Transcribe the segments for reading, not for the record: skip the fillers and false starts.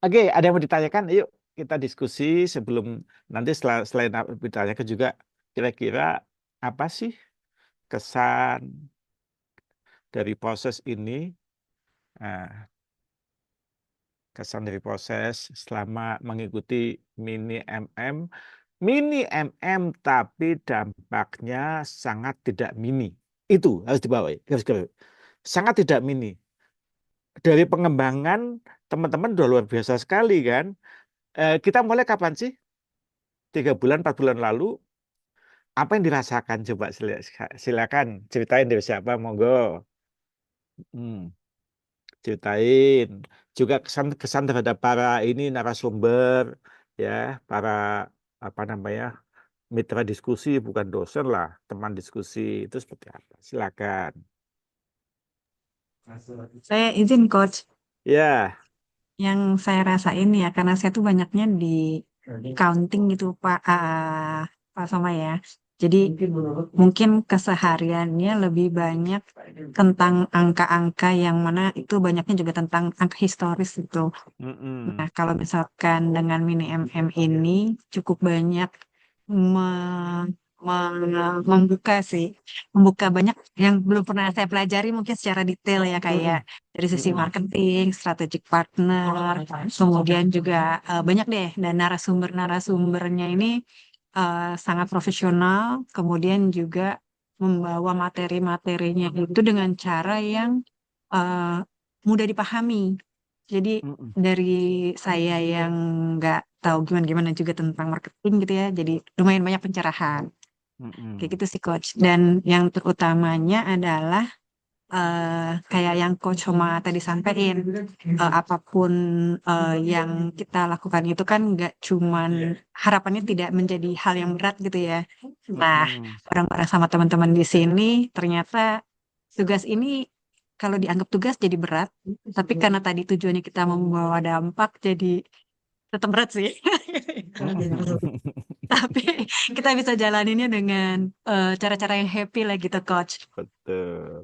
Oke, ada yang mau ditanyakan? Yuk kita diskusi sebelum nanti selain ditanyakan juga kira-kira apa sih kesan dari proses ini? Nah, kesan dari proses selama mengikuti mini MM tapi dampaknya sangat tidak mini. Itu harus dibawa, sangat tidak mini. Dari pengembangan teman-teman udah luar biasa sekali kan. Kita mulai kapan sih? 3 bulan, 4 bulan lalu. Apa yang dirasakan? Coba silakan ceritain dari siapa, monggo. Hmm, ceritain. Juga kesan terhadap para ini narasumber, ya, para apa namanya mitra diskusi, bukan dosen lah, teman diskusi itu seperti apa? Silakan. Saya izin coach, Ya. yang saya rasain ya karena saya tuh banyaknya di counting gitu Pak Soma ya. Jadi mungkin kesehariannya lebih banyak tentang angka-angka yang mana itu banyaknya juga tentang angka historis itu. Nah, Mm-mm. kalau misalkan dengan mini MM ini cukup banyak me- membuka sih, membuka banyak yang belum pernah saya pelajari mungkin secara detail ya kayak dari sisi Mm-mm. marketing, strategic partner, kemudian juga banyak deh dan narasumbernya ini sangat profesional, kemudian juga membawa materi-materinya itu dengan cara yang eh, mudah dipahami. Jadi Mm-mm. dari saya yang nggak tahu gimana-gimana juga tentang marketing gitu ya, jadi lumayan banyak pencerahan. Kayak Mm-mm. gitu sih Coach. Dan yang terutamanya adalah kayak yang Coach Homa tadi sampaikan, apapun yang kita lakukan itu kan nggak cuman harapannya tidak menjadi hal yang berat gitu ya. Nah, Mm-mm. bareng-bareng sama teman-teman di sini ternyata tugas ini kalau dianggap tugas jadi berat, tapi karena tadi tujuannya kita membawa dampak jadi tetap berat sih. Mm-mm. Tapi kita bisa jalaninnya dengan cara-cara yang happy lah gitu, Coach. Betul.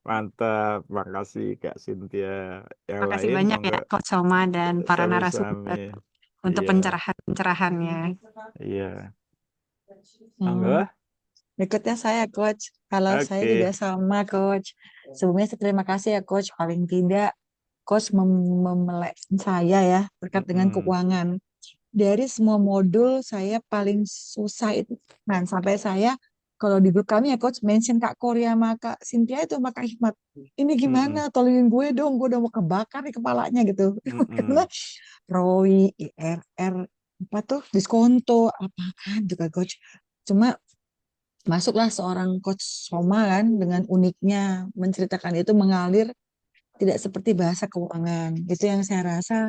Mantap, makasih Kak Cynthia. Yang Makasih lain banyak ya, monggo Coach Soma dan para sami-sami. narasumber untuk Iya, pencerahan-pencerahannya. iya. Hmm, Monggo. berikutnya saya Coach. Kalau saya juga Oke. sama Coach. Sebelumnya saya terima kasih ya Coach. Paling tidak Coach memelek saya ya terkait dengan Mm-mm. keuangan. Dari semua modul saya paling susah itu. Nah, sampai saya kalau di grup kami ya Coach mention Kak Korea sama Kak Cynthia itu sama Kak Hikmat. Ini gimana? Mm-mm. Tolongin gue dong. Gue udah mau kebakar di kepalanya gitu. Karena Mm-mm. ROI, IRR, apa tuh diskonto, apaan juga Coach. Cuma masuklah seorang coach Soma kan dengan uniknya menceritakan itu mengalir tidak seperti bahasa keuangan. Itu yang saya rasa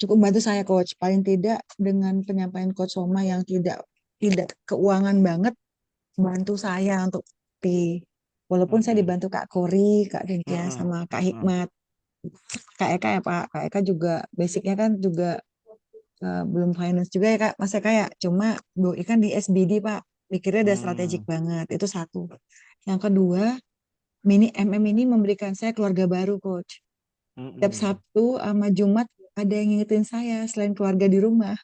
cukup membantu saya coach. Paling tidak dengan penyampaian coach Soma yang tidak tidak keuangan banget bantu saya untuk pi. Walaupun saya Mm-mm. dibantu Kak Kori, Kak Dintia Mm-mm. sama Kak Mm-mm. Hikmat, Kak Eka ya Pak. Kak Eka juga basicnya kan juga belum finance juga ya Kak. Masa kayak cuma Bu ikan di SBD Pak. Pikirnya udah strategik Mm. banget. Itu satu. Yang kedua, mini MM ini memberikan saya keluarga baru, Coach. Tiap Mm-mm. Sabtu sama Jumat ada yang ngingetin saya selain keluarga di rumah.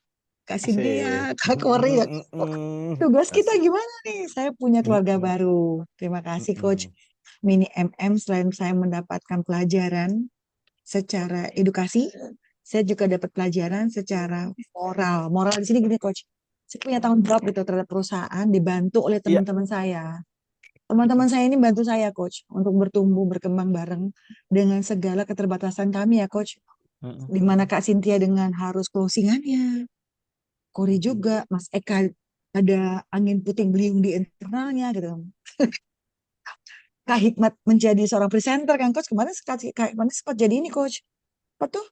Kak Asik. Cynthia, Kak Kori, ya. Mm-mm. Tugas kita Asik. gimana nih? Saya punya keluarga Mm-mm. baru. Terima kasih, Coach. Mm-mm. Mini MM selain saya mendapatkan pelajaran secara edukasi, saya juga dapat pelajaran secara moral. Moral di sini gini, Coach. Saya punya tanggung jawab gitu terhadap perusahaan dibantu oleh Iya. teman-teman saya. Teman-teman saya ini bantu saya, Coach, untuk bertumbuh, berkembang bareng dengan segala keterbatasan kami ya, Coach. Mm-mm. Di mana Kak Cynthia dengan harus closingannya, Kori juga, Mas Eka ada angin puting beliung di internalnya gitu. Kak Hikmat menjadi seorang presenter kan, Coach. Kemarin Kak Hikmat sempat jadi ini, Coach. Apa tuh?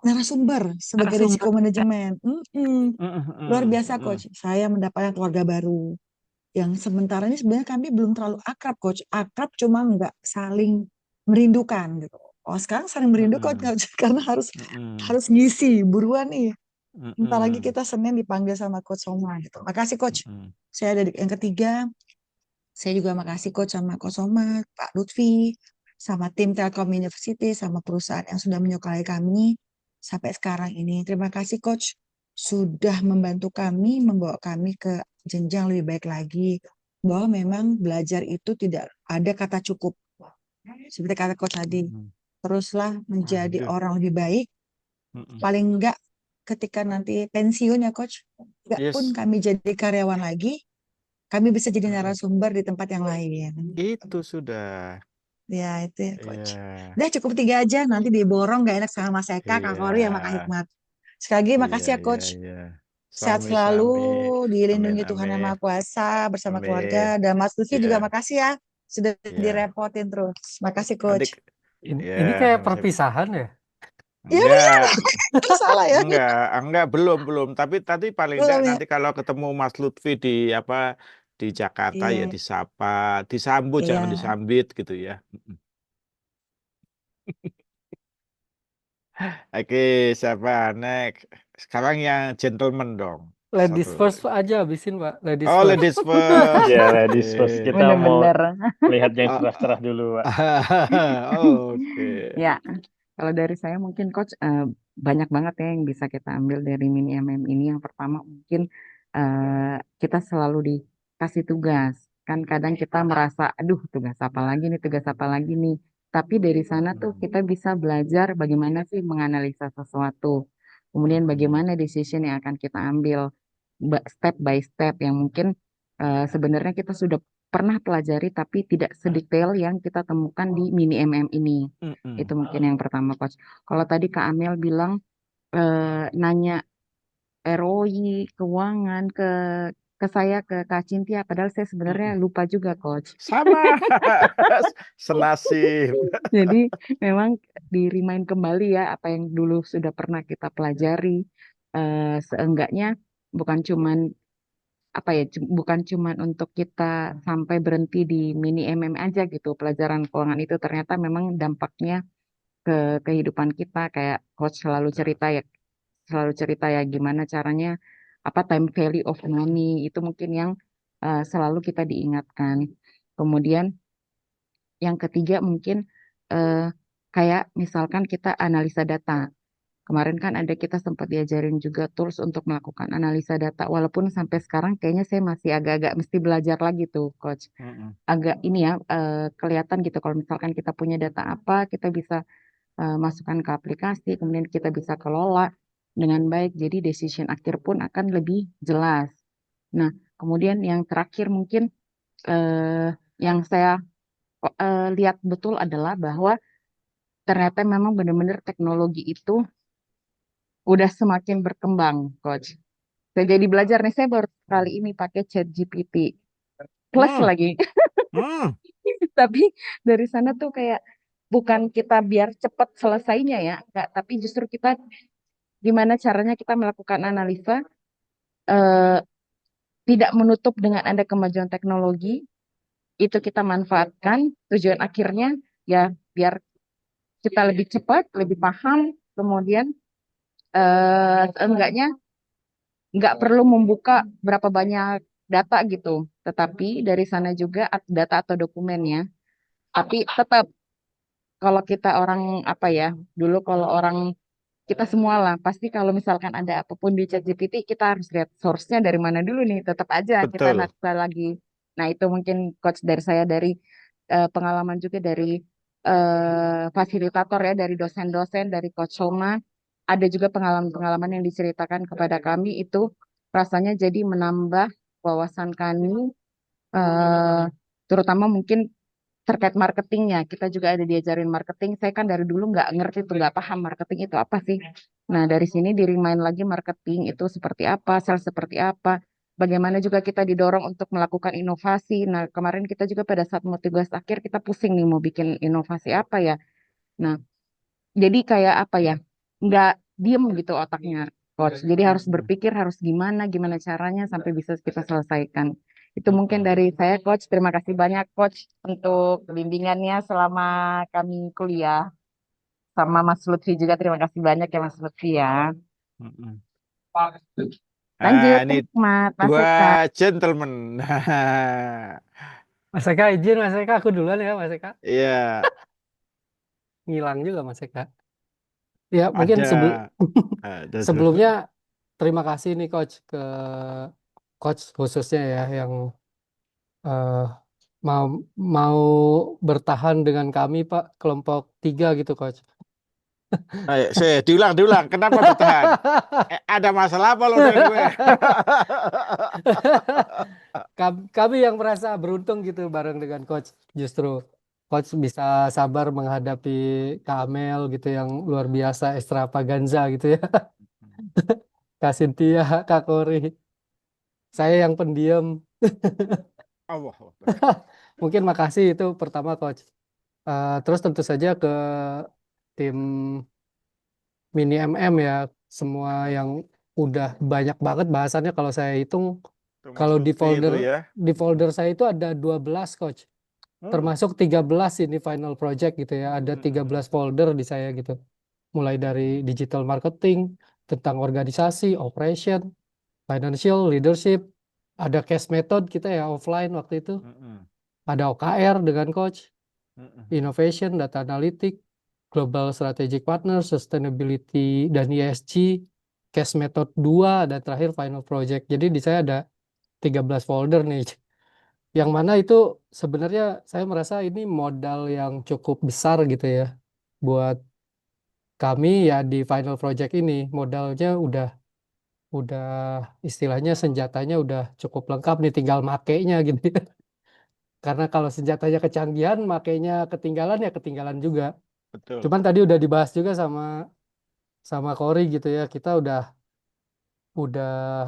Narasumber sebagai Narasumber. risiko manajemen. Luar Mm-mm. biasa, Mm-mm. Coach. Saya mendapatkan keluarga baru. Yang sementara ini sebenarnya kami belum terlalu akrab, Coach. Akrab cuma nggak saling merindukan gitu. Oh sekarang saling merindukan Mm-mm. Coach. Karena harus Mm-mm. harus ngisi buruan nih. Bentar lagi Mm-mm. kita Senin dipanggil sama Coach Soma gitu. Makasih Coach. Mm-mm. Saya ada yang ketiga. Saya juga makasih Coach sama Coach Soma, Pak Lutfi, sama tim Telkom University, sama perusahaan yang sudah menyukai kami sampai sekarang ini. Terima kasih Coach sudah membantu kami, membawa kami ke jenjang lebih baik lagi. Bahwa memang belajar itu tidak ada kata cukup. Seperti kata Coach tadi, Mm-mm. teruslah menjadi Aduh. orang lebih baik. Mm-mm. Paling enggak ketika nanti pensiun ya Coach, enggak pun Yes. kami jadi karyawan lagi, kami bisa jadi Mm-mm. narasumber di tempat yang lain. Itu sudah. Ya, itu ya, Coach. Iya. Udah cukup 3 aja, nanti diborong gak enak sama Mas Eka, Kak Kori, sama Kak Iya. Hikmat. Sekali lagi Iya, makasih ya, iya, Coach. iya. Sehat selalu, Sami-sami. Amin, dilindungi Tuhan Yang amin, Maha Kuasa bersama keluarga. amin. Dan Mas Lutfi juga Iya, makasih ya, sudah iya. direpotin terus. Makasih, Nanti, Coach. Ini ya, kayak sama-sama. perpisahan ya? Ya benar, Enggak, itu salah ya. enggak, belum. Tapi tadi paling enggak Belum ya. nanti kalau ketemu Mas Lutfi di di Jakarta ya Iya, disapa, disambut jangan iya. disambit gitu ya. Oke, siapa next? Sekarang yang gentleman dong. Ladies Satu. first aja habisin Pak, ladies Oh, first. ladies first. Ya, ladies first. Oke. Kita mau Bener-bener. lihat yang Oh, cerah-cerah dulu, Pak. Oke. Ya, kalau dari saya mungkin Coach banyak banget ya yang bisa kita ambil dari mini MM ini. Yang pertama mungkin kita selalu dikasih tugas. Kan kadang kita merasa, aduh tugas apa lagi nih, tugas apa lagi nih. Tapi dari sana tuh kita bisa belajar bagaimana sih menganalisa sesuatu. Kemudian bagaimana decision yang akan kita ambil step by step yang mungkin sebenarnya kita sudah pernah pelajari tapi tidak sedetail yang kita temukan di mini MM ini. Mm-mm. Itu mungkin yang pertama, Coach. Kalau tadi Kak Amel bilang nanya ROI, keuangan ke saya, ke Kak Cintia, padahal saya sebenarnya Mm-mm. lupa juga, Coach. Sama. Senasib. Jadi memang di-remind kembali ya apa yang dulu sudah pernah kita pelajari. Seenggaknya bukan cuman apa ya, bukan cuman untuk kita sampai berhenti di mini MM aja gitu. Pelajaran keuangan itu ternyata memang dampaknya ke kehidupan kita, kayak Coach selalu cerita ya gimana caranya, apa time value of money itu mungkin yang selalu kita diingatkan. Kemudian yang ketiga mungkin kayak misalkan kita analisa data. Kemarin kan ada kita sempat diajarin juga tools untuk melakukan analisa data. Walaupun sampai sekarang kayaknya saya masih agak-agak mesti belajar lagi tuh, Coach. Mm-mm. Agak ini ya kelihatan gitu kalau misalkan kita punya data apa, kita bisa masukkan ke aplikasi, kemudian kita bisa kelola dengan baik. Jadi decision akhir pun akan lebih jelas. Nah, kemudian yang terakhir mungkin yang saya lihat betul adalah bahwa ternyata memang benar-benar teknologi itu udah semakin berkembang, Coach. Saya jadi belajar nih, saya baru kali ini pakai ChatGPT plus Hmm. lagi. Hmm. Tapi dari sana tuh kayak bukan kita biar cepat selesainya ya, enggak, tapi justru kita gimana caranya kita melakukan analisa eh, tidak menutup dengan ada kemajuan teknologi, itu kita manfaatkan, tujuan akhirnya ya biar kita lebih cepat, lebih paham, kemudian enggaknya nggak perlu membuka berapa banyak data gitu, tetapi dari sana juga data atau dokumennya, tapi tetap kalau kita orang apa ya, dulu kalau orang kita semua lah, pasti kalau misalkan ada apapun di ChatGPT, kita harus lihat source-nya dari mana dulu nih. Tetap aja kita Betul. naksa lagi. Nah, itu mungkin coach dari saya dari pengalaman juga dari fasilitator ya, dari dosen-dosen, dari coach Soma. Ada juga pengalaman-pengalaman yang diceritakan kepada kami itu rasanya jadi menambah wawasan kami, eh, terutama mungkin terkait marketingnya. Kita juga ada diajarin marketing. Saya kan dari dulu nggak ngerti tuh, nggak paham marketing itu apa sih. Nah, dari sini di-remind lagi marketing itu seperti apa, sales seperti apa. Bagaimana juga kita didorong untuk melakukan inovasi. Nah, kemarin kita juga pada saat mau tugas akhir, kita pusing nih mau bikin inovasi apa ya. Nah, jadi kayak apa ya, nggak diem gitu otaknya, Coach. Jadi harus berpikir, harus gimana caranya sampai bisa kita selesaikan. Itu mungkin dari saya, Coach. Terima kasih banyak, Coach, untuk bimbingannya selama kami kuliah. Sama Mas Lutfi juga, terima kasih banyak ya Mas Lutfi ya. Mm-mm. Lanjut, Ini Mas dua Eka. gentleman. Mas Eka izin, Mas Eka aku duluan ya Mas Eka. Iya. ngilang juga Mas Eka. Ya mungkin Ada, terus. sebelumnya terima kasih nih Coach ke Coach khususnya ya yang eh, mau mau bertahan dengan kami Pak kelompok 3 gitu Coach. Ayo, diulang. Kenapa bertahan? Ada masalah apa lo dengan gue? Kami yang merasa beruntung gitu bareng dengan Coach. Justru Coach bisa sabar menghadapi Kak Amel gitu yang luar biasa extravaganza gitu ya. Kak Cynthia, Kak Kori. Saya yang pendiam. Allah. Mungkin makasih itu pertama Coach. Terus tentu saja ke tim Mini MM ya. Semua yang udah banyak banget bahasannya kalau saya hitung. Itu Mas Kalau Lutfi itu ya. di folder saya itu ada 12 Coach. Termasuk 13 ini final project gitu ya. Ada 13 folder di saya gitu. Mulai dari digital marketing, tentang organisasi, operation, financial, leadership, ada case method kita ya offline waktu itu. Ada OKR dengan coach, innovation, data analytic, global strategic partner, sustainability dan ESG, case method 2 dan terakhir final project. Jadi di saya ada 13 folder nih. Yang mana itu sebenarnya saya merasa ini modal yang cukup besar gitu ya buat kami ya di final project ini. Modalnya udah istilahnya senjatanya udah cukup lengkap nih, tinggal makainya gitu ya. Karena kalau senjatanya kecanggihan makainya ketinggalan ya ketinggalan juga. Betul. Cuman tadi udah dibahas juga sama Cory gitu ya, kita udah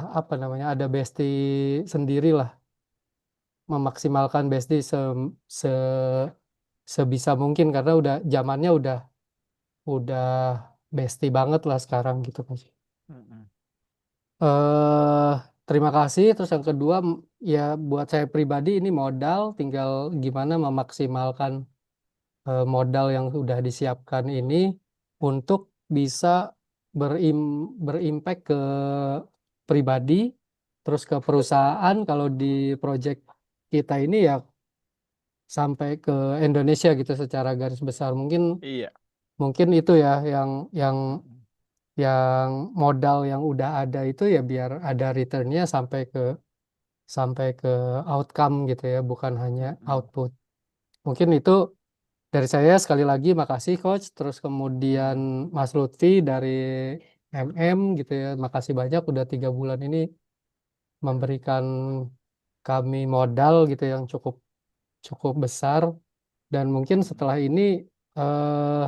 apa namanya, ada bestie sendiri lah, memaksimalkan bestie se sebisa mungkin karena udah zamannya udah bestie banget lah sekarang gitu Mas. eh Terima kasih. Terus yang kedua ya buat saya pribadi ini modal, tinggal gimana memaksimalkan modal yang sudah disiapkan ini untuk bisa berimpact ke pribadi, terus ke perusahaan. Kalau di project kita ini ya sampai ke Indonesia gitu secara garis besar. Iya. Mungkin itu ya yang modal yang udah ada itu ya biar ada returnnya sampai ke outcome gitu ya, bukan hanya output. Mungkin itu dari saya. Sekali lagi makasih Coach. Terus kemudian Mas Lutfi dari MM gitu ya, makasih banyak udah 3 bulan ini memberikan kami modal gitu yang cukup cukup besar. Dan mungkin setelah ini eh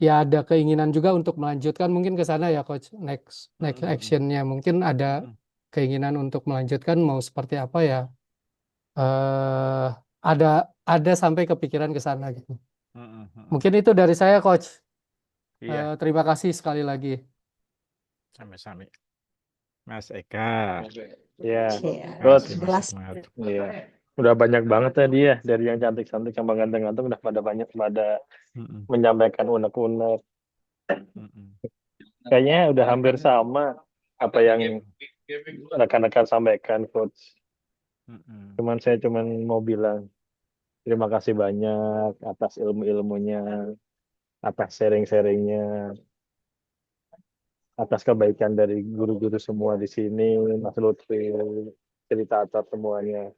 ya ada keinginan juga untuk melanjutkan mungkin ke sana ya Coach. Next actionnya mungkin ada keinginan untuk melanjutkan, mau seperti apa ya. eh ada sampai kepikiran ke sana gitu. Mungkin itu dari saya Coach. Iya. Terima kasih sekali lagi. Sampai-sampai. Mas Eka. Ya, Iya. Coach. Jelas. Iya. Udah banyak banget tadi ya, dari yang cantik-cantik sampai ganteng-ganteng udah pada menyampaikan unek-unek. Kayaknya udah hampir sama apa yang rekan-rekan sampaikan, Coach. Saya mau bilang terima kasih banyak atas ilmu-ilmunya, atas sharing-sharingnya, atas kebaikan dari guru-guru semua di sini, Mas Lutfi, cerita atas semuanya.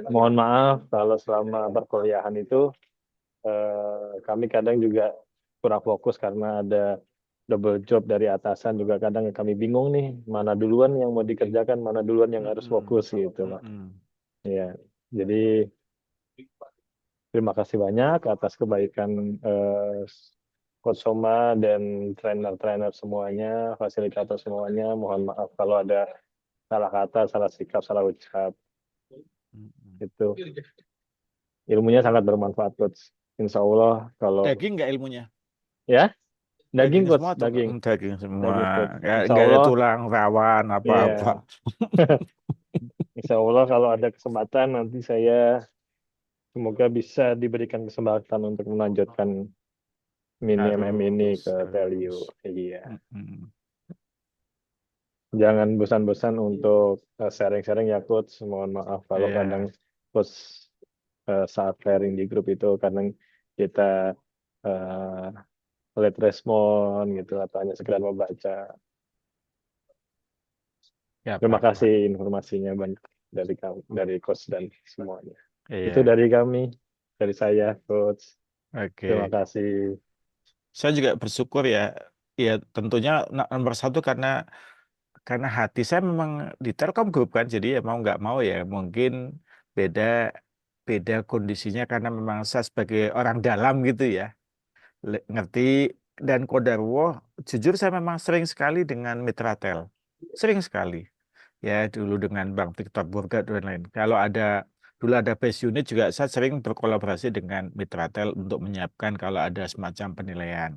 Mohon maaf kalau selama perkuliahan itu kami kadang juga kurang fokus karena ada double job dari atasan, juga kadang kami bingung nih mana duluan yang mau dikerjakan, mana duluan yang harus fokus gitu loh. Ya, jadi terima kasih banyak atas kebaikan Coach Soma dan trainer-trainer semuanya, fasilitator semuanya. Mohon maaf kalau ada salah kata, salah sikap, salah ucap. Itu ilmunya sangat bermanfaat, Coach. Insya Allah kalau Daging nggak ilmunya? ya daging, Coach, semua tuh. daging. Daging semua. Daging, Coach. Nggak Insya ada Allah, tulang rawan apa-apa. Insya Allah kalau ada kesempatan nanti saya semoga bisa diberikan kesempatan untuk melanjutkan mini MM ini ke value. Iya. Jangan bosan-bosan untuk sharing-sharing ya Coach. Mohon maaf kalau kadang Coach saat sharing di grup itu kadang kita eh, lihat respon gitu atau hanya sekedar membaca. Ya, Terima Pak. kasih informasinya banyak dari kamu, dari coach dan semuanya. Itu Iya, dari kami, dari saya, coach. Terima oke. kasih. Saya juga bersyukur ya. Ya tentunya nomor satu karena hati saya memang di Telkom Group kan, jadi ya mau nggak mau ya mungkin beda beda kondisinya karena memang saya sebagai orang dalam gitu ya, ngerti dan kodarwo. Jujur saya memang sering sekali dengan Mitratel, sering sekali ya dulu dengan Bank Victor Burga dan lain. Kalau dulu ada base unit juga saya sering berkolaborasi dengan Mitratel untuk menyiapkan kalau ada semacam penilaian.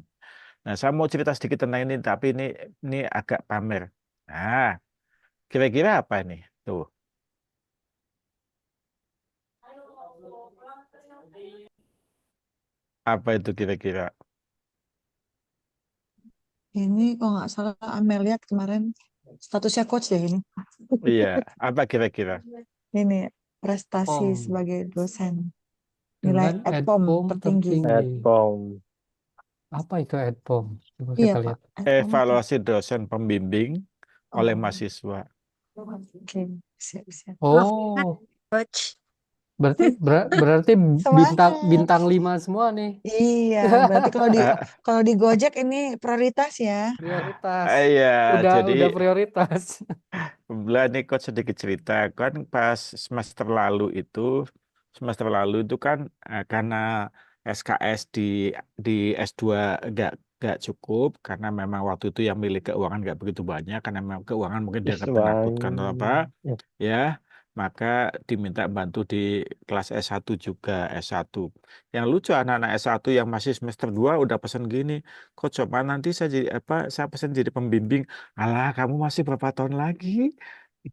Nah, saya mau cerita sedikit tentang ini, tapi ini agak pamer. Nah, kira-kira apa ini? Tuh, apa itu kira-kira? Ini kalau nggak salah Amelia kemarin statusnya coach deh ini. Iya, apa kira-kira? Ini prestasi POM sebagai dosen. Nilai dengan EDPOM EDPOM tertinggi. tertinggi. Pom. Apa itu EDPOM? Coba Iya kita Pak, lihat. EDPOM itu. Evaluasi dosen pembimbing oleh Oh, mahasiswa. oke, siap-siap. Oh, Coach. berarti bintang Semangat. bintang 5 semua nih. Iya, berarti kalau di Gojek ini prioritas ya. Prioritas. Iya, jadi Udah prioritas. kebetulan nih coach sedikit cerita kan pas semester lalu itu kan karena SKS di S2 nggak cukup karena memang waktu itu yang milik keuangan nggak begitu banyak karena memang keuangan mungkin dianggap menakutkan atau apa ya, maka diminta bantu di kelas S1 juga S1. Yang lucu anak-anak S1 yang masih semester 2 udah pesan gini, kok coba nanti saya jadi saya pesan jadi pembimbing. Alah, kamu masih berapa tahun lagi?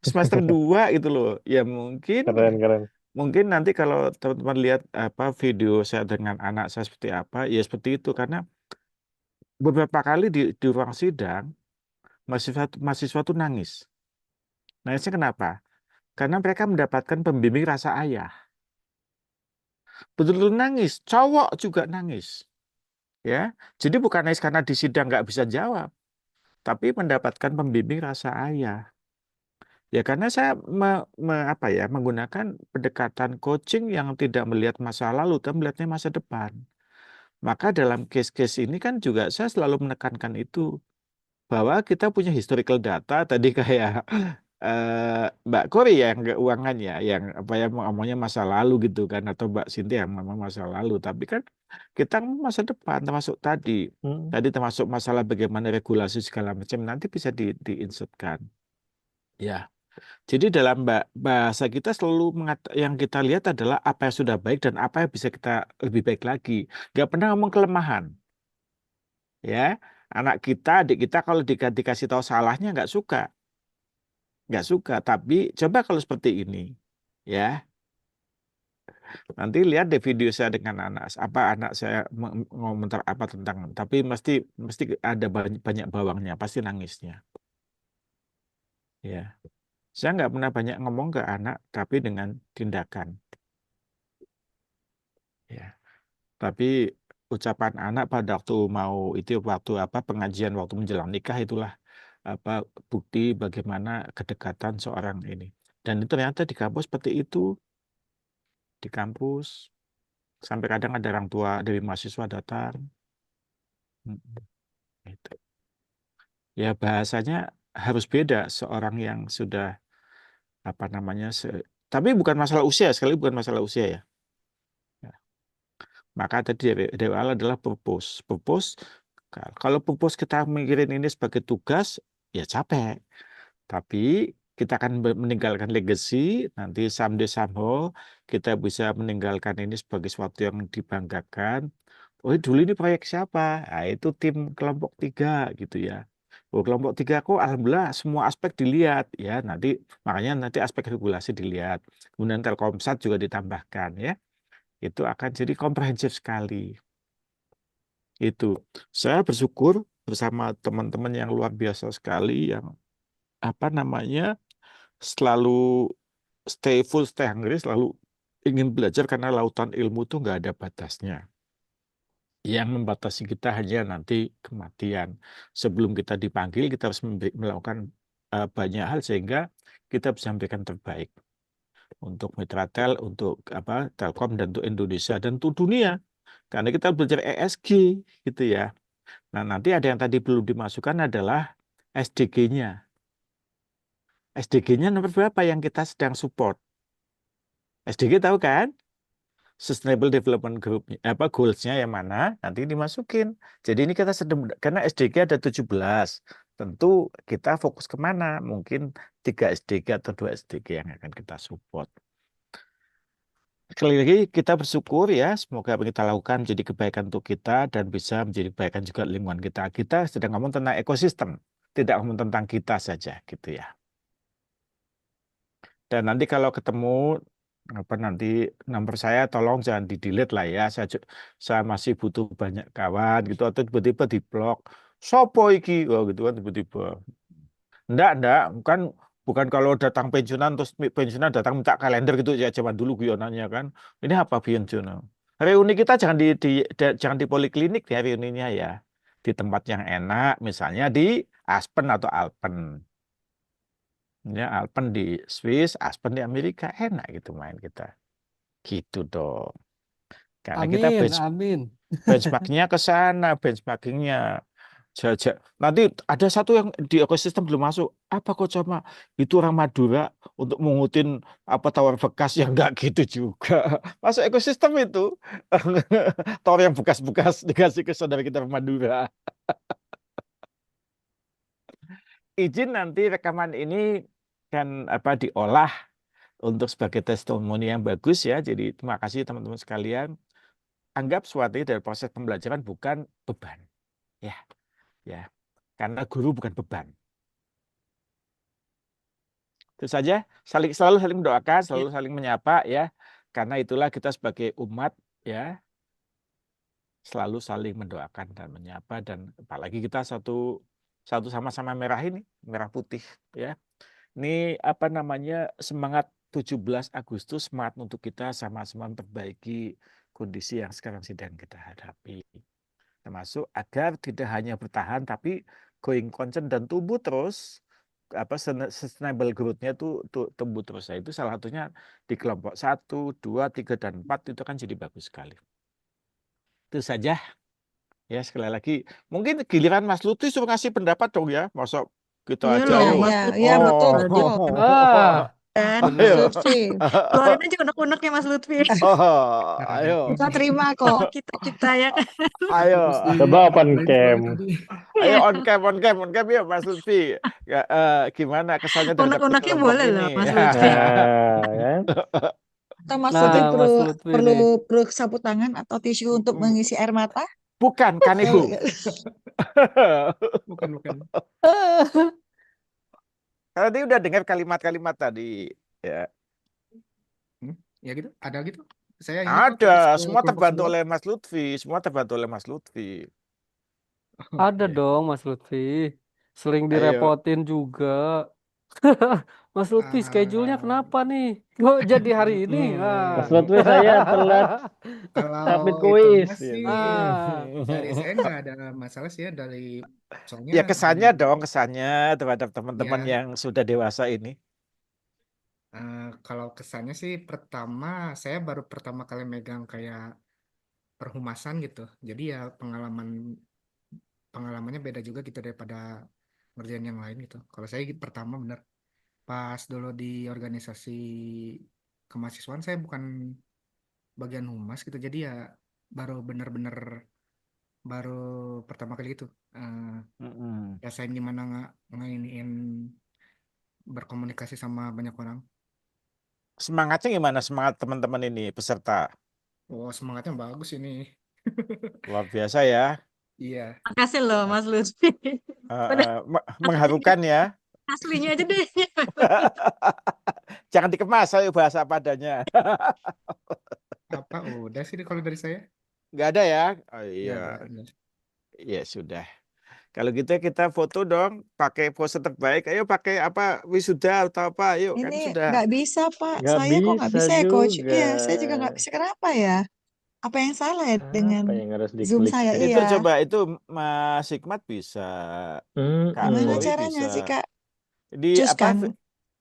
Semester 2 itu loh. Ya Keren, keren. mungkin nanti kalau teman-teman lihat apa video saya dengan anak saya seperti apa, ya seperti itu karena beberapa kali di ruang sidang mahasiswa tuh nangis. Nangisnya kenapa? Karena mereka mendapatkan pembimbing rasa ayah. Betul-betul nangis, cowok juga nangis. Ya, jadi bukan nangis karena di sidang nggak bisa jawab, tapi mendapatkan pembimbing rasa ayah. Ya karena saya apa ya menggunakan pendekatan coaching yang tidak melihat masa lalu, tapi melihatnya masa depan. Maka dalam case-case ini kan juga saya selalu menekankan itu bahwa kita punya historical data tadi kayak Mbak Kori yang keuangan ya, yang apa ya ngomongnya masa lalu gitu kan, atau Mbak Sinti yang ngomong masa lalu, tapi kan kita ngomong masa depan termasuk tadi termasuk masalah bagaimana regulasi segala macam nanti bisa diinsertkan. Ya, jadi dalam bahasa kita selalu yang kita lihat adalah apa yang sudah baik dan apa yang bisa kita lebih baik lagi. Gak pernah ngomong kelemahan, ya. Anak kita, adik kita kalau dikasih tahu salahnya nggak suka. Tapi coba kalau seperti ini, ya. Nanti lihat deh video saya dengan anak saya ngomentar apa tentang, tapi mesti ada banyak bawangnya, pasti nangisnya. Ya, saya nggak pernah banyak ngomong ke anak, tapi dengan tindakan. Ya, tapi ucapan anak pada waktu apa pengajian waktu menjelang nikah itulah apa bukti bagaimana kedekatan seorang ini. Dan itu ternyata di kampus seperti itu, di kampus sampai kadang ada orang tua dari mahasiswa datang. Mm, gitu. Ya bahasanya harus beda seorang yang sudah apa namanya tapi bukan masalah usia sekali, bukan masalah usia ya. Ya. Maka tadi dari awal adalah purpose. Kalau purpose kita mikirin ini sebagai tugas ya capek, tapi kita akan meninggalkan legacy, nanti someday somehow kita bisa meninggalkan ini sebagai sesuatu yang dibanggakan. Oh dulu ini proyek siapa? Nah, itu tim kelompok 3 gitu ya. Oh, kelompok 3 kok alhamdulillah semua aspek dilihat ya. Makanya nanti aspek regulasi dilihat. Kemudian Telkomsat juga ditambahkan ya. Itu akan jadi komprehensif sekali. Itu. Saya bersyukur bersama teman-teman yang luar biasa sekali yang apa namanya selalu stay hungry, selalu ingin belajar karena lautan ilmu itu nggak ada batasnya. Yang membatasi kita hanya nanti kematian. Sebelum kita dipanggil, kita harus melakukan banyak hal sehingga kita bisa memberikan terbaik untuk Mitratel, untuk Telkom dan untuk Indonesia dan untuk dunia. Karena kita belajar ESG gitu ya. Nah, nanti ada yang tadi belum dimasukkan adalah SDG-nya. SDG-nya nomor berapa yang kita sedang support? SDG tahu kan? Sustainable Development Group goals-nya yang mana nanti dimasukin. Jadi ini kita sedang, karena SDG ada 17. Tentu kita fokus kemana? Mungkin 3 SDG atau 2 SDG yang akan kita support. Sekali lagi kita bersyukur ya, semoga apa yang kita lakukan menjadi kebaikan untuk kita dan bisa menjadi kebaikan juga lingkungan kita. Kita sedang ngomong tentang ekosistem, tidak ngomong tentang kita saja gitu ya. Dan nanti kalau ketemu nanti nomor saya tolong jangan di-delete lah ya. Saya masih butuh banyak kawan gitu atau tiba-tiba di-blok. Sopo iki gitu kan tiba-tiba. Enggak, bukan kalau datang pensiunan terus pensiunan datang minta kalender gitu ya zaman dulu guyonannya kan. Ini apa pensiunan? Reuni kita jangan di poliklinik ya reuninya ya. Di tempat yang enak, misalnya di Aspen atau Alpen. Ya, Alpen di Swiss, Aspen di Amerika, enak gitu main kita. Gitu dong. Karena kita Amin. benchmarkingnya ke sana, benchmarkingnya. Nanti ada satu yang di ekosistem belum masuk. Apa kok cuma itu orang Madura untuk mengutin tower bekas yang enggak gitu juga. Masuk ekosistem itu. Tower yang bekas-bekas dikasih ke saudara kita Madura. Izin nanti rekaman ini kan diolah untuk sebagai testimoni yang bagus ya. Jadi terima kasih teman-teman sekalian. Anggap suatu dari proses pembelajaran bukan beban. Ya. Karena guru bukan beban. Itu saja, selalu saling mendoakan, selalu saling menyapa ya. Karena itulah kita sebagai umat ya, selalu saling mendoakan dan menyapa, dan apalagi kita satu sama-sama merah ini, merah putih ya. Ini semangat 17 Agustus, semangat untuk kita sama-sama memperbaiki kondisi yang sekarang sedang kita hadapi. Termasuk agar tidak hanya bertahan tapi going concern dan tumbuh terus, sustainable growth-nya itu tumbuh terus. Itu salah satunya di kelompok 1, 2, 3, dan 4 itu kan jadi bagus sekali. Itu saja. Ya, sekali lagi. Mungkin giliran Mas Lutfi suruh ngasih pendapat dong ya. Masuk gitu Iya aja. loh, Ayo. Mas Lutfi. Iya, betul. Dan Ayo. Lutfi. keluarin aja unek-uneknya Mas Lutfi. Ayo. Kita terima kok. Kita ya kan. Ayo. Coba open cam. Ayo on cam ya Mas Lutfi. Gimana kesannya terhadap Unek-uneknya kelompok boleh loh, ini? Mas Lutfi. Ya. Atau Mas Nah, Lutfi Mas Lutfi nih. perlu sapu tangan atau tisu untuk mengisi air mata? Bukan, kan Ibu. Bukan. Karena dia udah dengar kalimat-kalimat tadi. Ya. Ya gitu, ada gitu. Saya ini kok Ada, fokus ke semua kelompok terbantu sebelah. oleh Mas Lutfi. Semua terbantu oleh Mas Lutfi. Ada Oke. dong Mas Lutfi. Sering Ayo. direpotin juga. Mas Lutfi, schedule-nya Ah, kenapa nih? Kok jadi hari ini? Mas Lutfi, saya telat Kalau submit itunya kuis. sih dari saya nggak ada masalah sih ya, dari soalnya Ya kesannya di dong, kesannya terhadap teman-teman ya yang sudah dewasa ini. kalau kesannya sih pertama saya baru pertama kali megang kayak perhumasan gitu. Jadi ya pengalamannya beda juga gitu daripada ngerjain yang lain gitu. Kalau saya pertama bener pas dulu di organisasi kemahasiswaan saya bukan bagian humas gitu. Jadi ya baru bener-bener baru pertama kali gitu rasain gimana ngainin berkomunikasi sama banyak orang. Semangatnya gimana? Semangat teman-teman ini, peserta. Oh, semangatnya bagus ini. Luar biasa ya. Iya. Makasih loh Mas Lutfi. Mengharukan ya. Aslinya aja deh. Jangan dikemas, ayo bahasa apa adanya. Apa? Udah sih kalau dari saya. Nggak ada ya? Oh Ya, iya. udah. Ya sudah. Kalau gitu kita foto dong, pakai pose terbaik. Ayo pakai wisuda atau apa? Ayo kan Ini sudah. nggak bisa, Pak. Nggak Saya kok nggak bisa bisa ya, Coach. juga. Iya, saya juga nggak bisa. Kenapa ya? Apa yang salah ya dengan Apa yang harus Zoom diklik saya? sih? Itu Iya. coba itu Mas Hikmat bisa, Kak Gimana Kori caranya bisa. sih, Kak? Di Cus apa kan, apa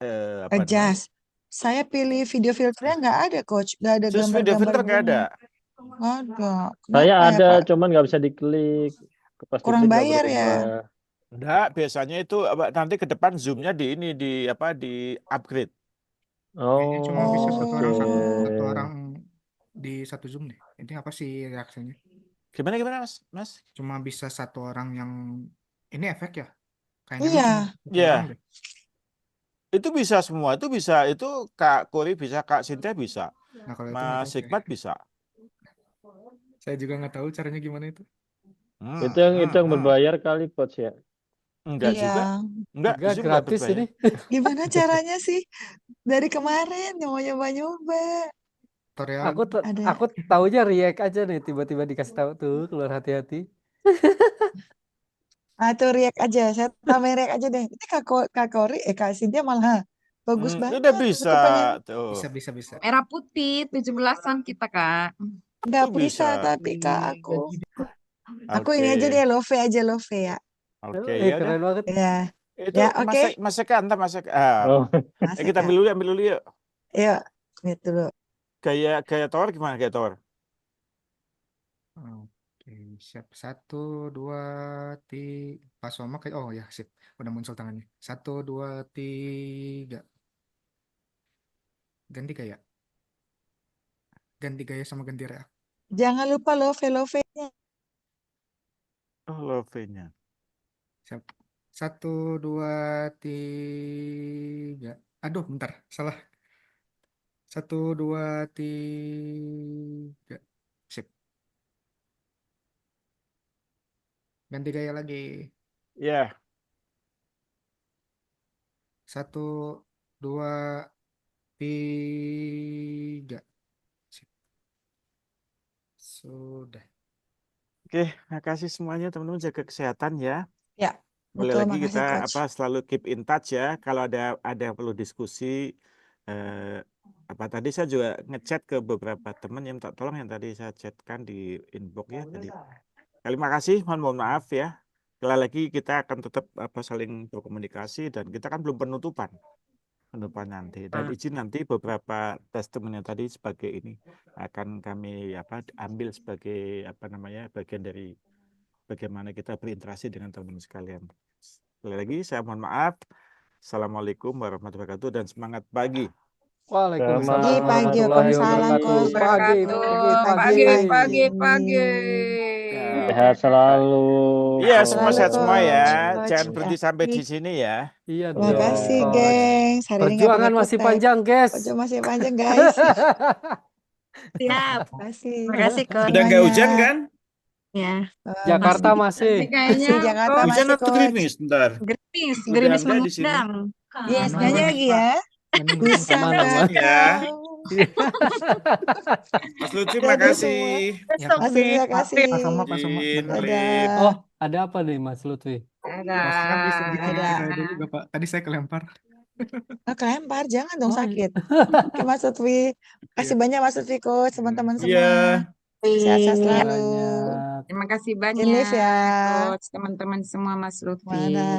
namanya? adjust. Saya pilih video filternya nggak ada, Coach. Nggak ada Sus video gambar-gambar filter nggak ada. bunga. Nggak ada. Saya Kenapa ya, ada, Pak? cuman nggak bisa diklik. Pas Kurang diklik nggak bayar ya? berubah. Enggak, biasanya itu nanti ke depan zoomnya di ini di apa di upgrade. Kayaknya cuma bisa satu orang satu Oh, orang di satu Zoom deh. Ini apa sih reaksinya? Gimana Mas? Mas? Cuma bisa satu orang yang ini efek ya? Kayaknya mah iya. cuma satu orang Ya, deh. itu bisa semua. Itu bisa. Itu Kak Kori bisa, Kak Sinta bisa, Nah kalau itu nggak Mas tahu saya. Hikmat bisa. Saya juga nggak tahu caranya gimana itu. Itu yang berbayar kali Coach ya. Enggak Iya. juga. Enggak, Enggak, Zoom enggak gratis berbayar. ini. Gimana caranya sih? Dari kemarin mau nyoba-nyoba. Tutorial Ada. Aku taunya react aja nih, tiba-tiba dikasih tahu tuh keluar hati-hati. Tuh react aja. Saya tambahin react aja deh. Ini Kak Kori, Kak Cynthia malah bagus Udah banget. bisa Aku pengen. tuh. bisa. Merah putih 17-an kita, Kak. Nggak Itu bisa bisa. tapi Kak aku. Aku Oke. ini aja deh, Love aja, Love ya. Oke, ya udah. Keren banget. Ya. Itu Ya, oke. Mas Eka, entar Mas Eka. Oh. Mas Kita Eka. ambil dulu yuk. Yuk, lihat dulu. Gaya tower gimana gaya tower? Oke, siap. 1, 2, 3. Pas Soma kayak oh ya sip. Udah muncul tangannya. 1, 2, 3. Ganti gaya. Ganti gaya sama ganti react. Jangan lupa Love-nya. Oh, love-nya. Siap. 1, 2, 3. Aduh, bentar. Salah. 1, 2, 3. Sip. Ganti gaya lagi. Ya. 1, 2, 3. Sip. Sudah. Oke, makasih semuanya teman-teman, jaga kesehatan ya. Ya, Boleh betul. lagi Makasih, kita Coach. selalu keep in touch ya. Kalau ada yang perlu diskusi tadi saya juga ngechat ke beberapa teman yang minta tolong yang tadi saya chatkan di inbox ya tadi. Terima kasih, mohon maaf ya. Sekali lagi kita akan tetap saling berkomunikasi dan kita kan belum penutupan nanti, dan izin nanti beberapa testimoni tadi sebagai ini akan kami ambil sebagai bagian dari bagaimana kita berinteraksi dengan teman-teman sekalian. Sekali lagi saya mohon maaf. Assalamualaikum warahmatullahi wabarakatuh dan semangat pagi. Waalaikumsalam Pagi, warahmatullahi Waalaikumsalam, wabarakatuh. Coach. Pagi. Ya. Sehat selalu. Iya, Sehat semua selalu, sehat semua ya. Coach. Jangan berhenti sampai Ya. di sini ya. Iya Terima dong, kasih, Coach. gengs. Hari ini nggak Perjuangan pakai masih kutek. panjang, guys. Perjuangan masih panjang, guys. Siap. Terima kasih. Makasih, Coach. Sudah nggak hujan Semuanya. kan? Ya. Jakarta masih. Masih Jakarta Hujan masih, atau Coach. gerimis? Bentar. Gerimis, Udah gerimis enggak di sini. mengundang. Yes, Aman, nyanyi aman. lagi ya. Bisa Aman, nggak aman. Ya. kau? Mas Lutfi, Dadah makasih. Besok Mas di Lutfi, makasih. Pak Soma. Izin, Bentar. Lip. Dadah. Oh, ada apa nih, Mas Lutfi? Mas kan bisa bikin Dadah. saya dulu gak Pak? Tadi saya kelempar. Kelempar, jangan dong Oh, iya. sakit. Oke, Mas Lutfi. Kasih banyak Mas Lutfi, Coach, teman-teman Iya. semua. Sehat-sehat Iya. selalu. Banyak. Terima kasih Izin live banyak, ya. Coach, teman-teman semua, Mas Lutfi. Mana?